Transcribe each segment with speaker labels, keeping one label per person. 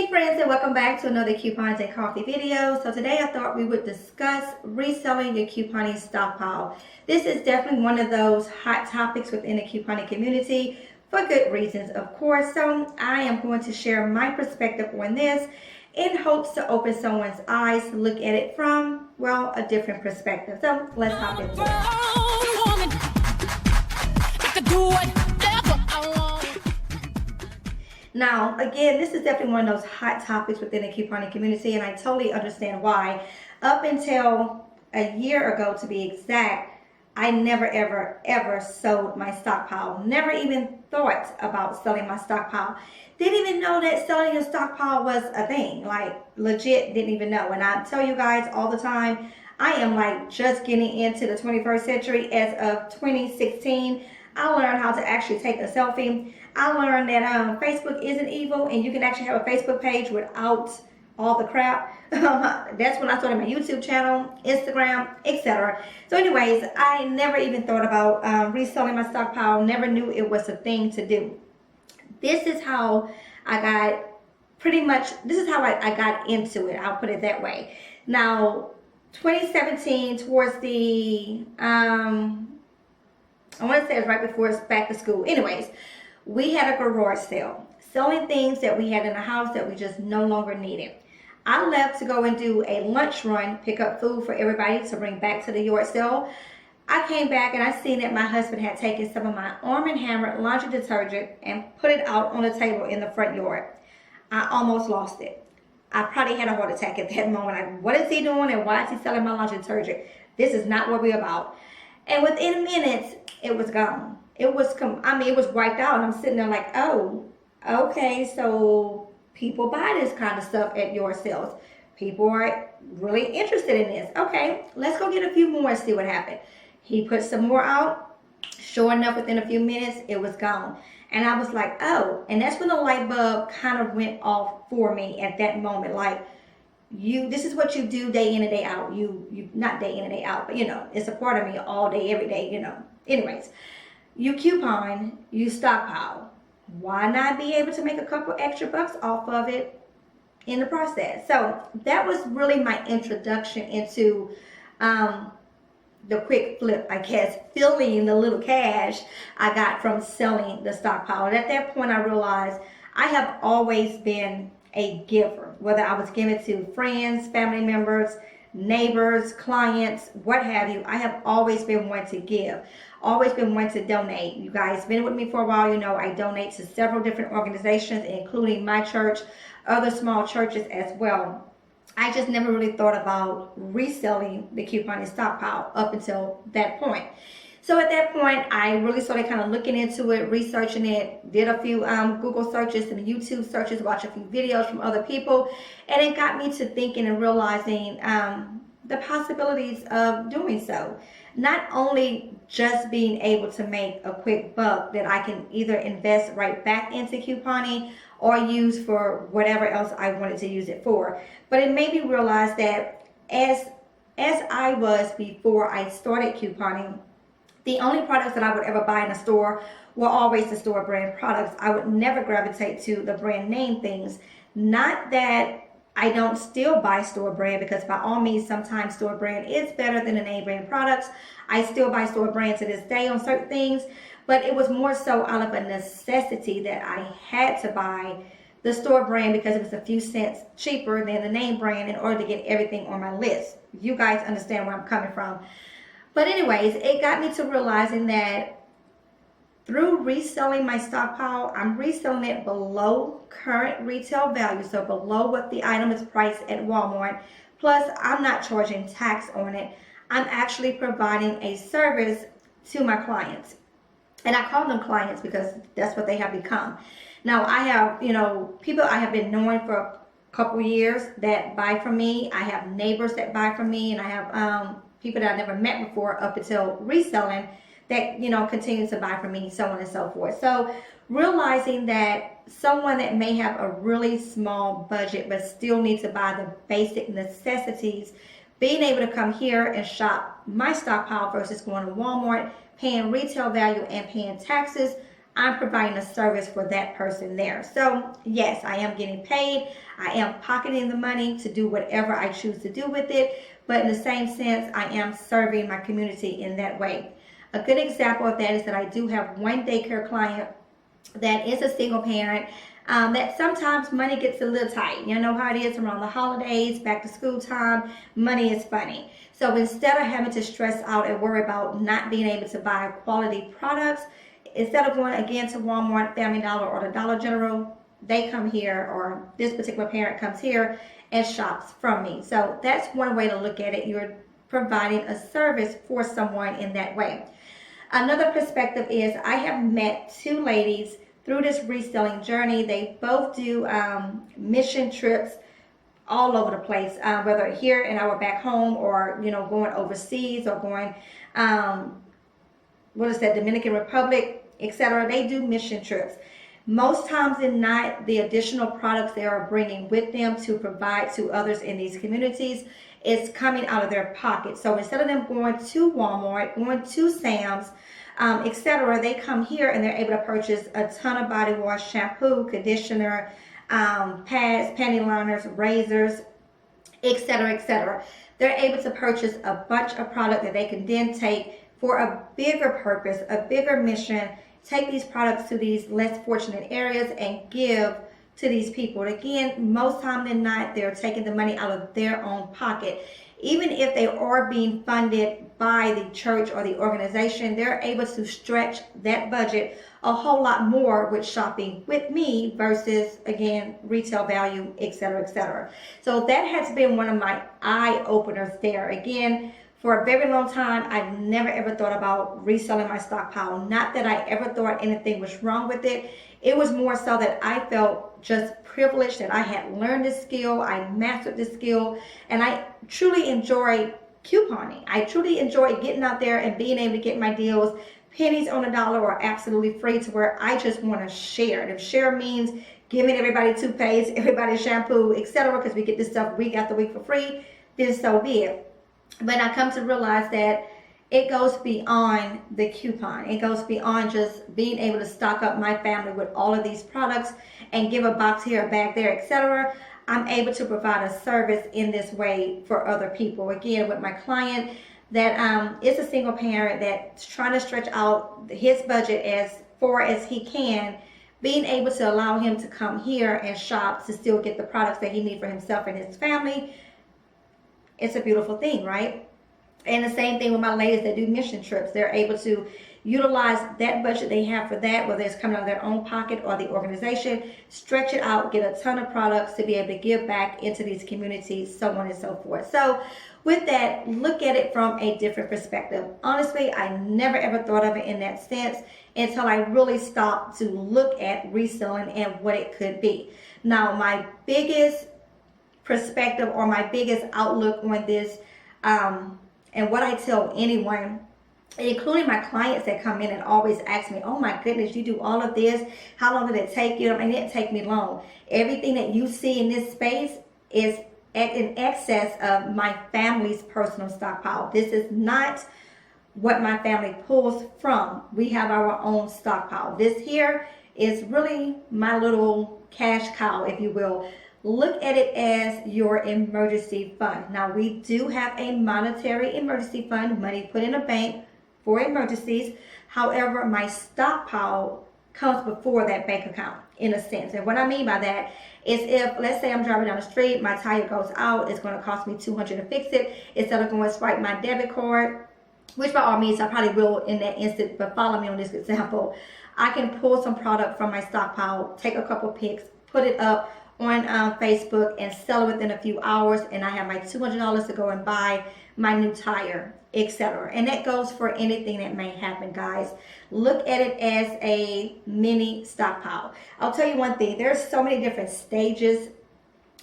Speaker 1: Hey friends, and welcome back to another coupons and coffee video. So today I thought we would discuss reselling your couponing stockpile. This is definitely one of those hot topics within the couponing community for good reasons, of course. So I am going to share my perspective on this in hopes to open someone's eyes to look at it from, well, a different perspective. So let's hop into it. Now, again, this is definitely one of those hot topics within the couponing community, and I totally understand why. Up until a year ago, to be exact, I never, ever sold my stockpile. Never even thought about selling my stockpile. Didn't even know that selling your stockpile was a thing. Like, legit didn't even know. And I tell you guys all the time, I am like just getting into the 21st century. As of 2016, I learned how to actually take a selfie. I learned that Facebook isn't evil and you can actually have a Facebook page without all the crap. That's when I started my YouTube channel, Instagram, etc. So anyways, I never even thought about reselling my stockpile. Never knew it was a thing to do. This is how I got I got into it. I'll put it that way. Now, 2017, towards the, I want to say it was right before it's back to school. Anyways, we had a garage sale, selling things that we had in the house that we just no longer needed. I left to go and do a lunch run, pick up food for everybody to bring back to the yard sale. I came back and I seen that my husband had taken some of my Arm & Hammer laundry detergent and put it out on the table in the front yard. I almost lost it. I probably had a heart attack at that moment. Like, what is he doing and why is he selling my laundry detergent? This is not what we're about. And within minutes, it was gone. It was wiped out, and I'm sitting there like, oh, okay, so people buy this kind of stuff at your sales. People are really interested in this. Okay, let's go get a few more and see what happened. He put some more out. Sure enough, within a few minutes, it was gone. And I was like, oh, and that's when the light bulb kind of went off for me at that moment. Like, this is what you do day in and day out. You not day in and day out, but it's a part of me all day, every day, Anyways, you coupon, you stockpile. Why not be able to make a couple extra bucks off of it in the process? So that was really my introduction into the quick flip, I guess, filling the little cash I got from selling the stockpile. And at that point, I realized I have always been a giver, whether I was giving to friends, family members, neighbors, clients, what have you. I have always been one to give, always been one to donate. You guys been with me for a while, I donate to several different organizations, including my church, other small churches as well. I just never really thought about reselling the couponing stockpile up until that point. So at that point, I really started kind of looking into it, researching it, did a few Google searches and YouTube searches, watched a few videos from other people, and it got me to thinking and realizing the possibilities of doing so. Not only just being able to make a quick buck that I can either invest right back into couponing or use for whatever else I wanted to use it for, but it made me realize that as I was before I started couponing, the only products that I would ever buy in a store were always the store brand products. I would never gravitate to the brand name things. Not that I don't still buy store brand, because by all means, sometimes store brand is better than the name brand products. I still buy store brand to this day on certain things, but it was more so out of a necessity that I had to buy the store brand because it was a few cents cheaper than the name brand in order to get everything on my list. You guys understand where I'm coming from. But anyways, it got me to realizing that through reselling my stockpile, I'm reselling it below current retail value, so below what the item is priced at Walmart. Plus, I'm not charging tax on it. I'm actually providing a service to my clients. And I call them clients because that's what they have become. Now, I have, people I have been knowing for a couple years that buy from me. I have neighbors that buy from me, and I have people that I never met before up until reselling that, continue to buy from me, so on and so forth. So realizing that someone that may have a really small budget but still needs to buy the basic necessities, being able to come here and shop my stockpile versus going to Walmart, paying retail value and paying taxes, I'm providing a service for that person there. So yes, I am getting paid. I am pocketing the money to do whatever I choose to do with it. But in the same sense, I am serving my community in that way. A good example of that is that I do have one daycare client that is a single parent, that sometimes money gets a little tight. You know how it is around the holidays, back to school time, money is funny. So instead of having to stress out and worry about not being able to buy quality products, instead of going again to Walmart, Family Dollar, or the Dollar General, they come here, or this particular parent comes here and shops from me. So that's one way to look at it. You're providing a service for someone in that way. Another perspective is I have met two ladies through this reselling journey. They both do mission trips all over the place, whether here in our back home, or going overseas, or going Dominican Republic, etc. They do mission trips. Most times than not, the additional products they are bringing with them to provide to others in these communities is coming out of their pocket. So instead of them going to Walmart, going to Sam's, etc., they come here and they're able to purchase a ton of body wash, shampoo, conditioner, pads, panty liners, razors, etc., etc. They're able to purchase a bunch of product that they can then take for a bigger purpose, a bigger mission, take these products to these less fortunate areas and give to these people. And again, most time than not, they're taking the money out of their own pocket. Even if they are being funded by the church or the organization, they're able to stretch that budget a whole lot more with shopping with me versus, again, retail value, etc., etc. So that has been one of my eye openers there. Again, for a very long time, I never ever thought about reselling my stockpile. Not that I ever thought anything was wrong with it. It was more so that I felt just privileged that I had learned this skill, I mastered this skill, and I truly enjoy couponing. I truly enjoy getting out there and being able to get my deals pennies on the dollar or absolutely free, to where I just want to share. And if share means giving everybody toothpaste, everybody shampoo, etc., because we get this stuff week after week for free, then so be it. But I come to realize that it goes beyond the coupon. It goes beyond just being able to stock up my family with all of these products and give a box here, a bag there, etc. I'm able to provide a service in this way for other people. Again, with my client that is a single parent that's trying to stretch out his budget as far as he can, being able to allow him to come here and shop to still get the products that he needs for himself and his family, it's a beautiful thing, right? And the same thing with my ladies that do mission trips. They're able to utilize that budget they have for that, whether it's coming out of their own pocket or the organization, stretch it out, get a ton of products to be able to give back into these communities, so on and so forth. So with that, look at it from a different perspective. Honestly, I never ever thought of it in that sense until I really stopped to look at reselling and what it could be. Now, my biggest perspective, or my biggest outlook on this, and what I tell anyone, including my clients that come in and always ask me, oh my goodness, you do all of this, how long did it take you? I mean, it didn't take me long. Everything that you see in this space is in excess of my family's personal stockpile. This is not what my family pulls from. We have our own stockpile. This here is really my little cash cow, if you will. Look at it as your emergency fund. Now, we do have a monetary emergency fund, money put in a bank for emergencies. However, my stockpile comes before that bank account, in a sense. And what I mean by that is, if, let's say I'm driving down the street, my tire goes out, it's going to cost me $200 to fix it. Instead of going to swipe my debit card, which by all means I probably will in that instant, but follow me on this example, I can pull some product from my stockpile, take a couple pics, put it up on Facebook, and sell it within a few hours, and I have my $200 to go and buy my new tire, etc. And that goes for anything that may happen, guys. Look at it as a mini stockpile. I'll tell you one thing, there's so many different stages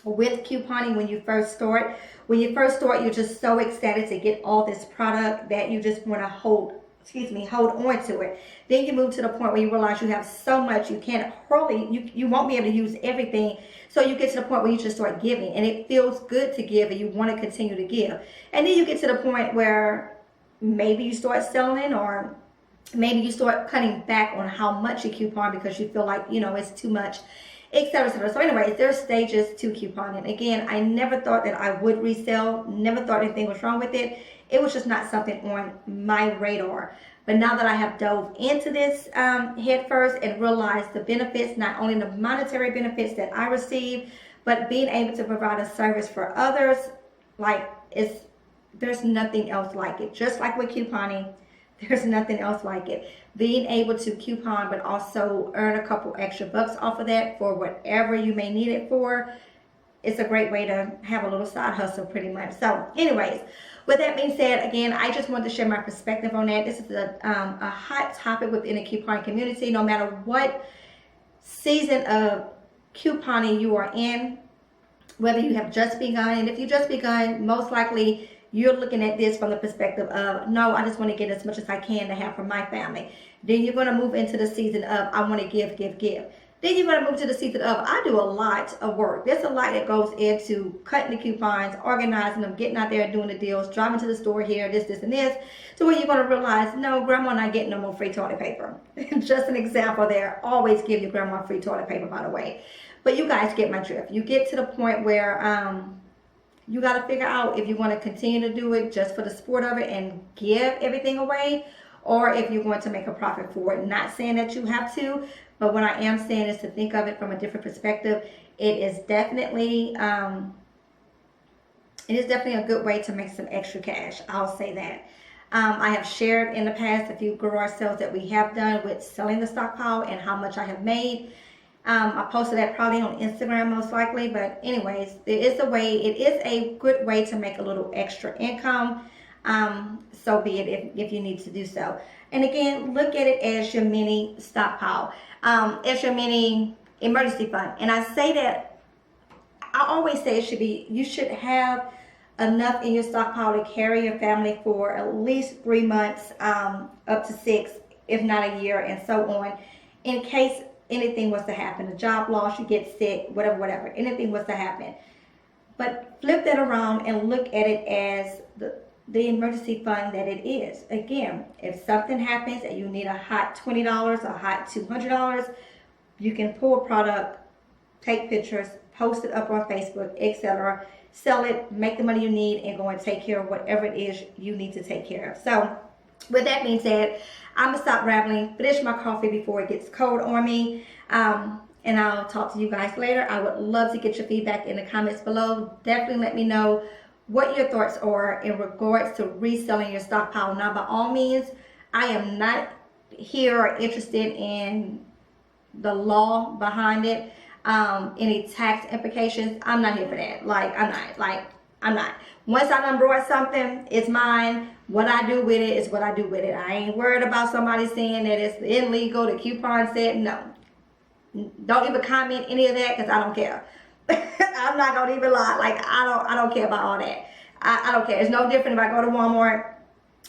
Speaker 1: with couponing when you first start. When you first start, you're just so excited to get all this product that you just want to hold on to it. Then you move to the point where you realize you have so much, you can't hardly, you won't be able to use everything. So you get to the point where you just start giving, and it feels good to give, and you want to continue to give. And then you get to the point where maybe you start selling, or Maybe you start cutting back on how much you coupon because you feel like, it's too much, etc., etc. So anyways, there's stages to couponing. Again, I never thought that I would resell, never thought anything was wrong with it. It was just not something on my radar. But now that I have dove into this head first and realized the benefits, not only the monetary benefits that I receive, but being able to provide a service for others, like there's nothing else like it. Just like with couponing, there's nothing else like it. Being able to coupon but also earn a couple extra bucks off of that for whatever you may need it for, it's a great way to have a little side hustle pretty much. So anyways, with that being said, again, I just wanted to share my perspective on that. This is a hot topic within the couponing community. No matter what season of couponing you are in, whether you have just begun, and if you just begun, most likely you're looking at this from the perspective of, no, I just want to get as much as I can to have for my family. Then you're going to move into the season of, I want to give, give, give. Then you're going to move to the season of, I do a lot of work. There's a lot that goes into cutting the coupons, organizing them, getting out there, doing the deals, driving to the store here, this, this, and this, to where you're going to realize, no, grandma not getting no more free toilet paper. Just an example there. Always give your grandma free toilet paper, by the way. But you guys get my drift. You get to the point where you got to figure out if you want to continue to do it just for the sport of it and give everything away, or if you're going to make a profit for it. Not saying that you have to, but what I am saying is to think of it from a different perspective. It is definitely a good way to make some extra cash. I'll say that. I have shared in the past a few garage sales that we have done with selling the stockpile and how much I have made. I posted that probably on Instagram most likely, but anyways, there is a way. It is a good way to make a little extra income. So be it if you need to do so. And again, look at it as your mini stockpile, as your mini emergency fund. And I say that, I always say it should be, you should have enough in your stockpile to carry your family for at least 3 months, up to 6, if not a year, and so on, in case anything was to happen, a job loss, you get sick, whatever, anything was to happen. But flip that around and look at it as the emergency fund that it is. Again, if something happens and you need a hot $20, a hot $200, you can pull a product, take pictures, post it up on Facebook, etc., sell it, make the money you need, and go and take care of whatever it is you need to take care of. So with that being said, I'm going to stop rambling, finish my coffee before it gets cold on me, and I'll talk to you guys later. I would love to get your feedback in the comments below. Definitely let me know what your thoughts are in regards to reselling your stockpile. Now, by all means, I am not here or interested in the law behind it, any tax implications. I'm not here for that. I'm not. Once I done brought something, it's mine. What I do with it is what I do with it. I ain't worried about somebody saying that it's illegal, the coupon said no. Don't even comment any of that because I don't care. I'm not gonna even lie. I don't care about all that. I don't care. It's no different if I go to Walmart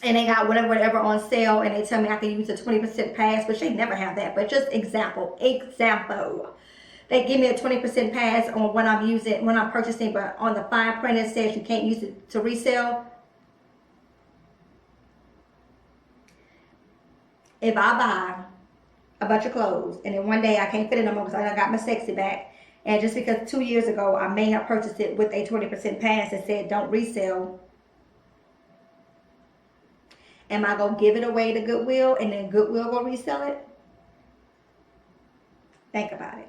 Speaker 1: and they got whatever on sale and they tell me I can use a 20% pass, which they never have that, but just example. They give me a 20% pass on when I'm using, when I'm purchasing, but on the fine print it says you can't use it to resell. If I buy a bunch of clothes and then one day I can't fit it no more because I got my sexy back, and just because 2 years ago I may have purchased it with a 20% pass that said don't resell, am I going to give it away to Goodwill and then Goodwill go resell it? Think about it.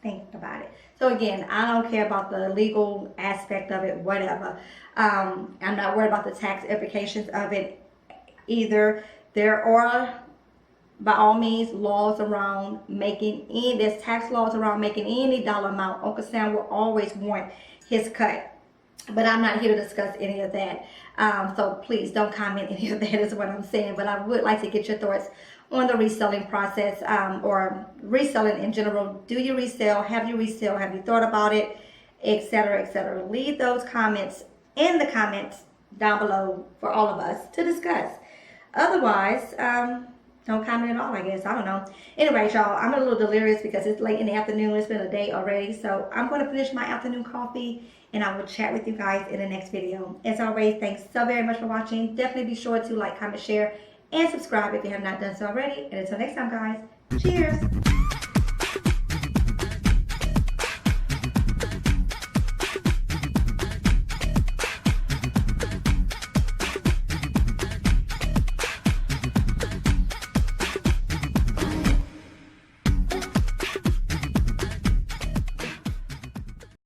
Speaker 1: Think about it. So again, I don't care about the legal aspect of it, whatever. I'm not worried about the tax implications of it either. There are, by all means, laws around making any, there's tax laws around making any dollar amount. Uncle Sam will always want his cut. But I'm not here to discuss any of that. So please don't comment any of that is what I'm saying. But I would like to get your thoughts on the reselling process, or reselling in general. Do you resell? Have you resell? Have you thought about it? Etc., etc. Leave those comments in the comments down below for all of us to discuss. Otherwise, don't comment at all, I guess. I don't know. Anyway, y'all, I'm a little delirious because it's late in the afternoon. It's been a day already. So I'm going to finish my afternoon coffee and I will chat with you guys in the next video. As always, thanks so very much for watching. Definitely be sure to like, comment, share, and subscribe if you have not done so already. And until next time, guys, cheers.